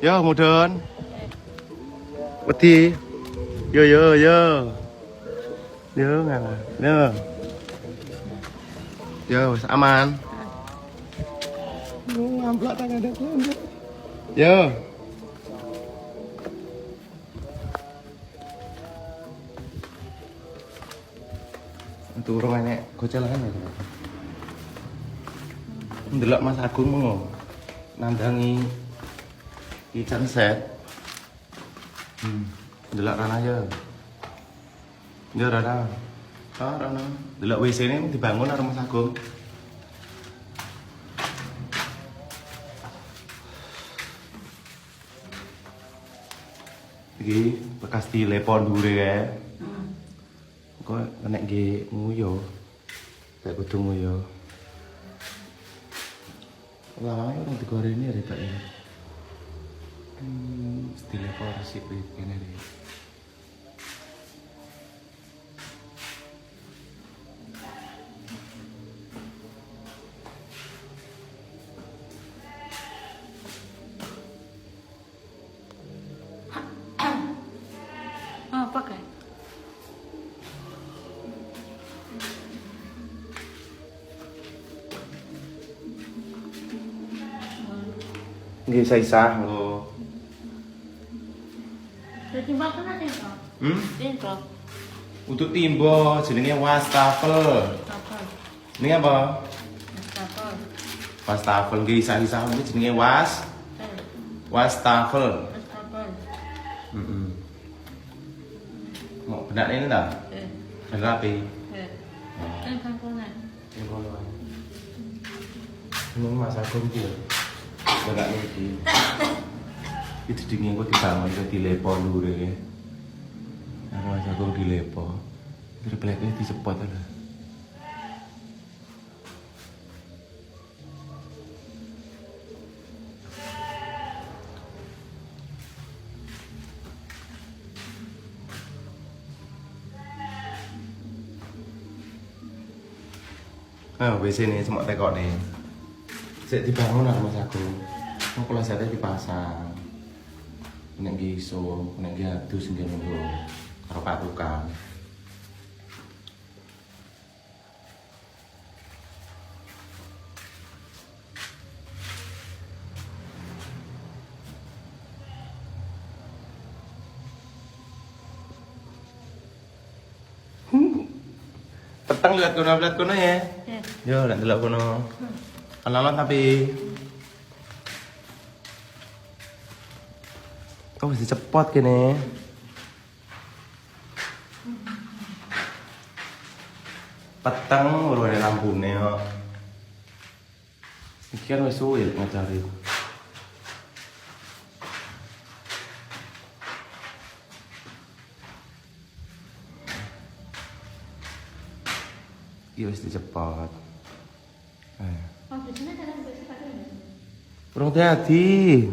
Yo mudun. Wedi. Yo yo yo. Yo ngapa? Yo. Yo wis aman. Ngamplak tangan ada. Yo. Turung enek gocelan ya. Ndelok Mas Agung ngono. Nandangi ikan set. Ndelok Rana ya. Ya Rana. Ah Rana. Ndelok WC ini dibangun karo Mas Agung. Iki bekas dilepon dhuwure kae. Kok nek nggih nguyo. Kayak kudu nguyo. Lah, orang digoreng ini ya. Stile porsi ini deh. Oh, pakai. Nggih isa-isa lho. Jadi makan aja kok. Dentro. Untuk timbo jenenge wastafel. Apa? Ini apa? Apa? Wastafel nggih isa-isa iki jenenge wastafel. Apa? Mau benak ini ta? Bener rapi. Kan kampungnya. Ini kono. Ini Mas Agung iki. Benak iki. Itu dingin kok dibangun ke dilepo dhuwure. Aku Mas Agung dilepo. Tripleknya dicepot lho. Nah, WC ini semua tekok nih. Sik dibangun karo Mas Agung. Mau klosetnya dipasang. Nek iso, nek adus nggih ngono karo Pak Tukang. Petang lihat kono ya. Yo, lihat delok kono. Alon-alon tapi oh, bisa cepot kene. Petang urune lampune kok. Iki kan wis suwe ngajari. Iki wis dicepot. Oh, di sini ada yang bisa pakai. Urung hati.